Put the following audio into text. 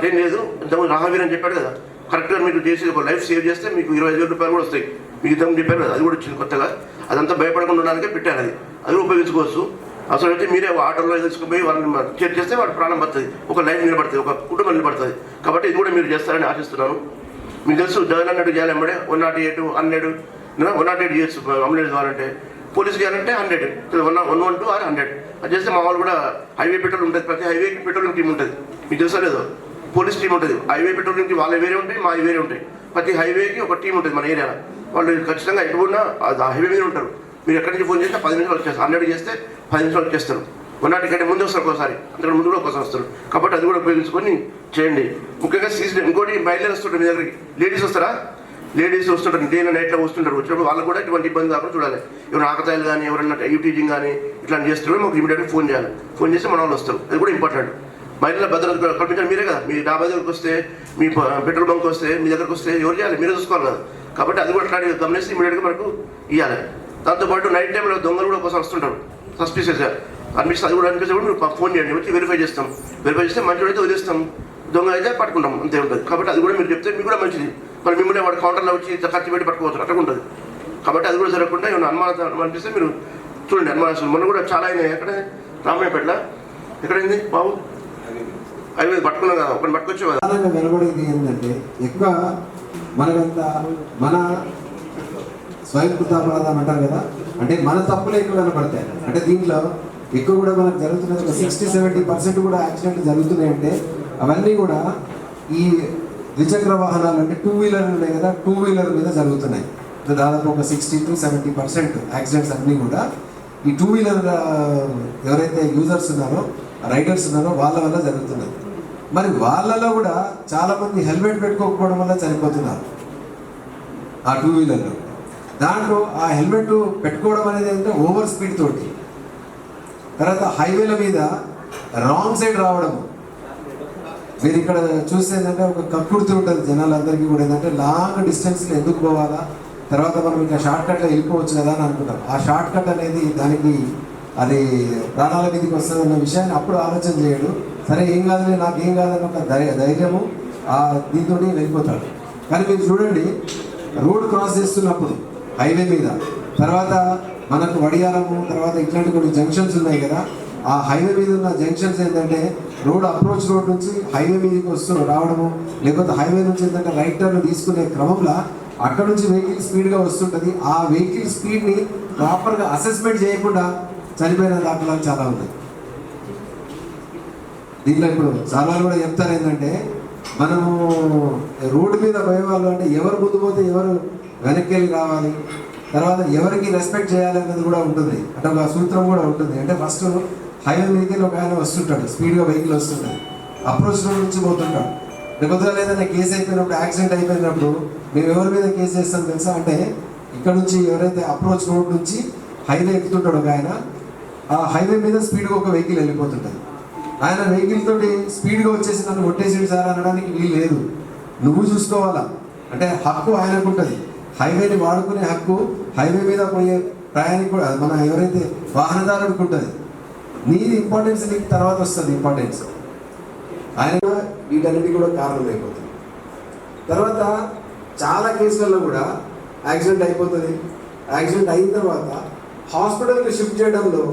అట్లేం లేదు. ఇంతకుముందు రామవీర్ అని చెప్పాడు కదా, కరెక్ట్గా మీకు చేసి ఒక లైఫ్ సేవ్ చేస్తే మీకు 25,000 రూపాయలు కూడా వస్తాయి. మీకు ఇంతకుముందు చెప్పారు కదా, అది కూడా వచ్చింది కొత్తగా. అదంతా భయపడకుండా ఉండడానికే పెట్టారు. అది ఉపయోగించుకోవచ్చు. అసలు అయితే మీరే ఆటోలో తీసుకుపోయి వాళ్ళని చేర్ చేస్తే వాడు ప్రాణం పడుతుంది, ఒక లైఫ్ నిలబడుతుంది, ఒక కుటుంబం నిలబడుతుంది. కాబట్టి ఇది కూడా మీరు చేస్తారని ఆశిస్తున్నాను. మీకు తెలుసు జగన్ అన్నట్టు చేయాలి, ఎంబడే 108, 100, 108 చేయొచ్చు. అంబులెన్స్ కావాలంటే, పోలీస్ చేయాలంటే 100, 112 or 100 అది చేస్తే మా వాళ్ళు కూడా హైవే పెట్రోల్ ఉంటుంది. ప్రతి హైవేకి పెట్రోలింగ్ టీం ఉంటుంది, మీకు తెలుసా లేదో. పోలీస్ టీం ఉంటుంది, హైవే పెట్రోలింగ్ టీం వాళ్ళ వేరే ఉంటాయి, మా వేరే ఉంటాయి. ప్రతి హైవేకి ఒక టీం ఉంటుంది మన ఏరియాలో. వాళ్ళు ఖచ్చితంగా ఎటుకున్నా హైవే మీద ఉంటారు. మీరు ఎక్కడి నుంచి ఫోన్ చేస్తే 10 నిమిషాలు వచ్చేస్తారు. 100 చేస్తే 10 నిమిషాలు వచ్చేస్తారు. 100 కంటే ముందు వస్తారు, ఒకసారి అంతకంటే ముందు కూడా ఒకసారి వస్తారు. కాబట్టి అది కూడా ఉపయోగించుకొని చేయండి. ముఖ్యంగా ఇంకోటి బయలుదేరి వస్తుంటారు మీ దగ్గరికి. లేడీస్ వస్తారా? లేడీస్ వస్తుంటారు, డే నైట్లో వస్తుంటారు. వచ్చినప్పుడు వాళ్ళకు కూడా ఎటువంటి ఇబ్బంది కాకుండా చూడాలి. ఎవరైనా ఆకతాయిలు కానీ ఎవరైనా యూటీజింగ్ కానీ ఇట్లా చేస్తుంటే మాకు ఇమీడియట్గా ఫోన్ చేయాలి. ఫోన్ చేస్తే మన వాళ్ళు వస్తారు. అది కూడా ఇంపార్టెంట్. మహిళల భద్రత కల్పించాలి మీరే కదా. మీ డాబా దగ్గరకు వస్తే, మీ పెట్రోల్ బంక్ వస్తే, మీ దగ్గరకు వస్తే ఎవరు చేయాలి? మీరే చూసుకోవాలి కదా. కాబట్టి అది కూడా అట్లాంటి గమనిస్తే ఇమీడియట్గా మనకు ఇవ్వాలి. దాంతోపాటు నైట్ టైంలో దొంగలు కూడా ఒకసారి వస్తుంటారు సస్పిషియస్గా అనిపిస్తుంది. అది కూడా అనిపిస్తే కూడా మీరు ఫోన్ చేయండి, వచ్చి వెరిఫై చేస్తాం. వెరిఫై చేస్తే మంచిగా అయితే వదిలేస్తాం, దొంగ అయితే పట్టుకుంటాం, అంతే ఉంటుంది. కాబట్టి అది కూడా మీరు చెప్తే మీకు కూడా మంచిది. మరి మిమ్మల్ని వాడు కౌంటర్లో వచ్చి ఖర్చు పెట్టి పట్టుకోవచ్చు, అట్లా ఉంటుంది. కాబట్టి అది కూడా జరగకుండా ఏమైనా అనుమానం అనిపిస్తే మీరు చూడండి. అనుమానం మొన్న కూడా చాలా అయినాయి. ఎక్కడ రామయ్యపేటలో ఎక్కడైంది బాబు, అవి పట్టుకున్నాం కదా, ఒకటి పట్టుకొచ్చు కదా. వెలువడేది ఏంటంటే ఎక్కువ మనకంతా మన స్వయం కృతాపరాధం అంటారు కదా, అంటే మన తప్పులు ఎక్కువ కనపడతాయి. అంటే దీంట్లో ఎక్కువ కూడా మనకు జరుగుతున్నది 60-70% కూడా యాక్సిడెంట్లు జరుగుతున్నాయంటే అవన్నీ కూడా ఈ ద్విచక్ర వాహనాలు అంటే 2 వీలర్ ఉన్నాయి కదా, 2 వీలర్ మీద జరుగుతున్నాయి. దాదాపు ఒక 60-70% యాక్సిడెంట్స్ అన్నీ కూడా ఈ 2 వీలర్ ఎవరైతే యూజర్స్ ఉన్నారో, రైడర్స్ ఉన్నారో వాళ్ళ వల్ల జరుగుతున్నాయి. మరి వాళ్ళలో కూడా చాలామంది హెల్మెట్ పెట్టుకోకపోవడం వల్ల చనిపోతున్నారు ఆ 2 వీలర్లో. దాంట్లో ఆ హెల్మెట్ పెట్టుకోవడం అనేది ఏంటంటే ఓవర్ స్పీడ్ తోటి, తర్వాత హైవేల మీద రాంగ్ సైడ్ రావడము. మీరు ఇక్కడ చూస్తే ఏంటంటే ఒక కక్కుర్తి ఉంటుంది జనాలందరికీ కూడా, ఏంటంటే లాంగ్ డిస్టెన్స్లో ఎందుకు పోవాలా, తర్వాత మనం ఇంకా షార్ట్ కట్లో వెళ్ళిపోవచ్చు కదా అని అనుకుంటాం. ఆ షార్ట్ కట్ అనేది దానికి అది ప్రాణాల మీదకి వస్తుంది అన్న విషయాన్ని అప్పుడు ఆలోచన చేయడు. సరే ఏం కాదని, నాకేం కాదని ఒక ధైర్యము దీంతో వెళ్ళిపోతాడు. కానీ మీరు చూడండి, రోడ్ క్రాస్ చేస్తున్నప్పుడు హైవే మీద, తర్వాత మనకు వడియాలము, తర్వాత ఇట్లాంటి కొన్ని జంక్షన్స్ ఉన్నాయి కదా, ఆ హైవే మీద ఉన్న జంక్షన్స్ ఏంటంటే రోడ్ అప్రోచ్ రోడ్ నుంచి హైవే మీదకి రావడము, లేకపోతే హైవే నుంచి ఏంటంటే రైట్ టర్న్ తీసుకునే క్రమంలో అక్కడ నుంచి వెహికల్ స్పీడ్గా వస్తుంటుంది. ఆ వెహికల్ స్పీడ్ని ప్రాపర్గా అసెస్మెంట్ చేయకుండా చనిపోయిన దాఖలాలు చాలా ఉన్నాయి. దీంట్లో ఇప్పుడు చాలా కూడా చెప్తారు ఏంటంటే, మనము రోడ్డు మీద పోయేవాళ్ళు అంటే ఎవరు ముందు పోతే ఎవరు వెనక్కి వెళ్ళి రావాలి, తర్వాత ఎవరికి రెస్పెక్ట్ చేయాలి అన్నది కూడా ఉంటుంది. అంటే ఒక సూత్రం కూడా ఉంటుంది. అంటే ఫస్ట్ హైవే మీదకి ఒక ఆయన వస్తుంటాడు, స్పీడ్గా వెహికల్ వస్తుంటాడు, అప్రోచ్ రోడ్ నుంచి పోతుంటాడు. లేకపోతే ఏదైనా కేసు అయిపోయినప్పుడు, యాక్సిడెంట్ అయిపోయినప్పుడు మేము ఎవరి మీద కేసు చేస్తాం తెలుసా? అంటే ఇక్కడ నుంచి ఎవరైతే అప్రోచ్ రోడ్ నుంచి హైవే ఎక్కుతుంటాడు ఒక ఆయన, ఆ హైవే మీద స్పీడ్గా ఒక వెహికల్ వెళ్ళిపోతుంటుంది. ఆయన వెహికల్ తోటి స్పీడ్గా వచ్చేసి నన్ను కొట్టేసిండు సార్ అనడానికి వీలు లేదు. నువ్వు చూసుకోవాలా. అంటే హక్కు ఆయనకు ఉంటుంది, హైవేని వాడుకునే హక్కు హైవే మీద పోయే ప్రయాణికుడు మన ఎవరైతే వాహనదారుడికి ఉంటుంది. నీది ఇంపార్టెన్స్ నీకు తర్వాత వస్తుంది ఇంపార్టెన్స్. ఆయన వీటన్నిటి కూడా కారణం అయిపోతుంది. తర్వాత చాలా కేసులలో కూడా యాక్సిడెంట్ అయిపోతుంది. యాక్సిడెంట్ అయిన తర్వాత హాస్పిటల్కి షిఫ్ట్ చేయడంలో